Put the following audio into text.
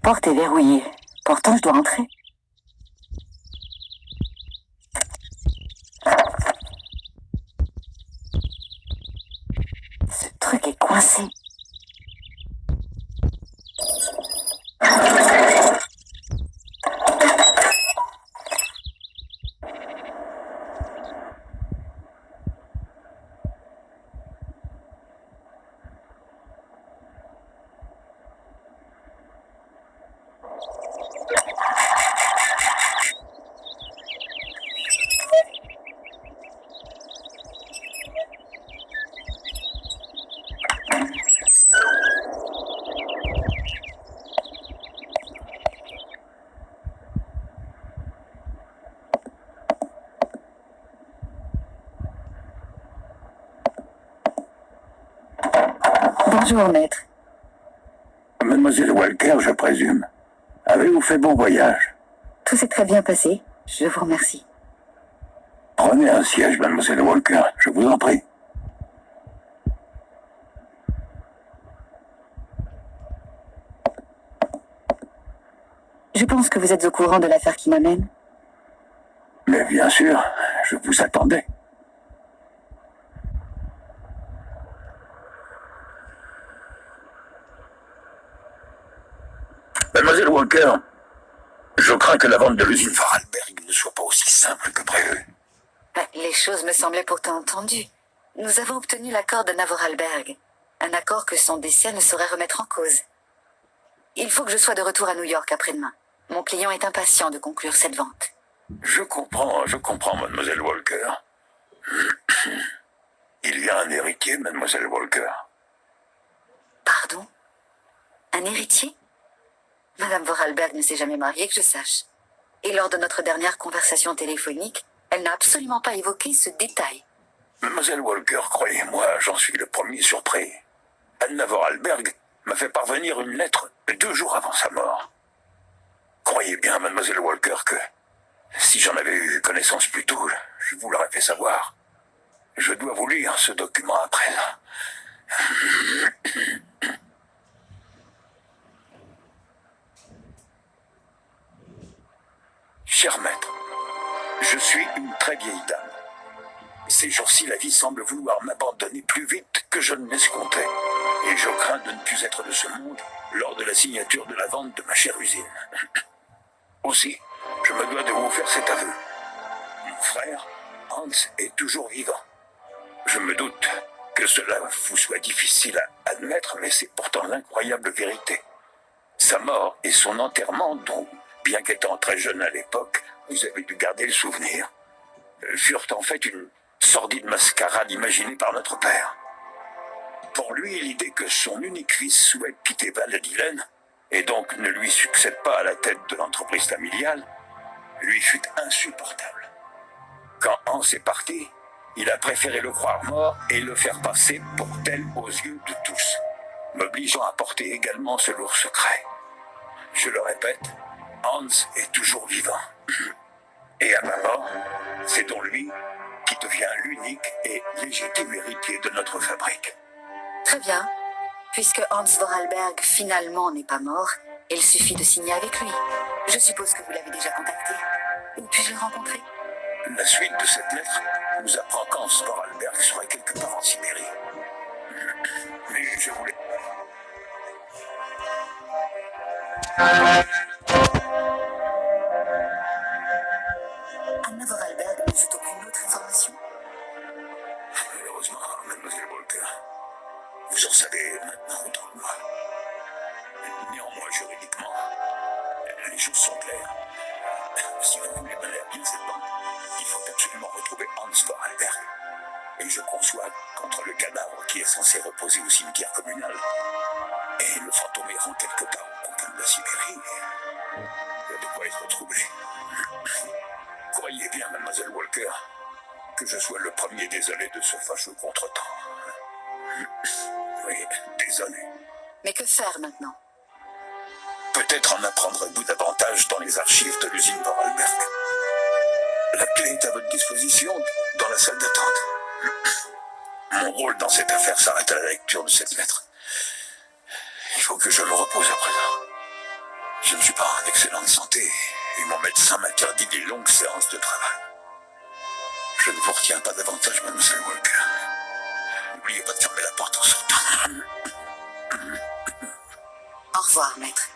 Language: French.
porte est verrouillée. Pourtant, je dois entrer. Ce truc est coincé. Bonjour, maître. Mademoiselle Walker, je présume. Avez-vous fait bon voyage? Tout s'est très bien passé. Je vous remercie. Prenez un siège, mademoiselle Walker, je vous en prie. Je pense que vous êtes au courant de l'affaire qui m'amène. Mais bien sûr, je vous attendais. Mademoiselle Walker, je crains que la vente de l'usine Vorarlberg ne soit pas aussi simple que prévu. Les choses me semblaient pourtant entendues. Nous avons obtenu l'accord d'Anna Vorarlberg. Un accord que son décès ne saurait remettre en cause. Il faut que je sois de retour à New York après-demain. Mon client est impatient de conclure cette vente. Je comprends, mademoiselle Walker. Il y a un héritier, mademoiselle Walker. Pardon? Un héritier? Madame Vorarlberg ne s'est jamais mariée que je sache. Et lors de notre dernière conversation téléphonique, elle n'a absolument pas évoqué ce détail. Mademoiselle Walker, croyez-moi, j'en suis le premier surpris. Anna Vorarlberg m'a fait parvenir une lettre 2 jours avant sa mort. Croyez bien, mademoiselle Walker, que si j'en avais eu connaissance plus tôt, je vous l'aurais fait savoir. Je dois vous lire ce document à présent. Cher maître, je suis une très vieille dame. Ces jours-ci, la vie semble vouloir m'abandonner plus vite que je ne l'escomptais. Et je crains de ne plus être de ce monde lors de la signature de la vente de ma chère usine. Aussi, je me dois de vous faire cet aveu. Mon frère, Hans, est toujours vivant. Je me doute que cela vous soit difficile à admettre, mais c'est pourtant l'incroyable vérité. Sa mort et son enterrement, dont, bien qu'étant très jeune à l'époque, vous avez dû garder le souvenir, furent en fait une sordide mascarade imaginée par notre père. Pour lui, l'idée que son unique fils souhaite quitter Val-de-Dylan, et donc ne lui succède pas à la tête de l'entreprise familiale, lui fut insupportable. Quand Hans est parti, il a préféré le croire mort et le faire passer pour tel aux yeux de tous, m'obligeant à porter également ce lourd secret. Je le répète, Hans est toujours vivant. Et à ma mort, c'est donc lui qui devient l'unique et légitime héritier de notre fabrique. Très bien. Puisque Hans Vorarlberg finalement n'est pas mort, il suffit de signer avec lui. Je suppose que vous l'avez déjà contacté. Où puis-je le rencontrer? La suite de cette lettre nous apprend qu'Hans Vorarlberg serait quelque part en Sibérie. Mais je voulais... Anna Vorarlberg n'ajoute aucune autre information? Malheureusement, mademoiselle Walker, vous en savez maintenant autant que moi. Néanmoins, juridiquement, les choses sont claires. Si vous voulez mener à bien cette banque, il faut absolument retrouver Hans Vorarlberg. Et je conçois qu'entre le cadavre qui est censé reposer au cimetière communal et le fantôme errant quelque part au confins de la Sibérie, il y a de quoi être troublé. Croyez bien, mademoiselle Walker, que je sois le premier désolé de ce fâcheux contretemps. Oui, désolé. Mais que faire maintenant? Peut-être en apprendrez-vous davantage dans les archives de l'usine Vorarlberg. La clé est à votre disposition dans la salle d'attente. Mon rôle dans cette affaire s'arrête à la lecture de cette lettre. Il faut que je me repose à présent. Je ne suis pas en excellente santé et mon médecin m'interdit des longues séances de travail. Je ne vous retiens pas davantage, mademoiselle Walker. N'oubliez pas de fermer la porte en sortant. Au revoir, maître.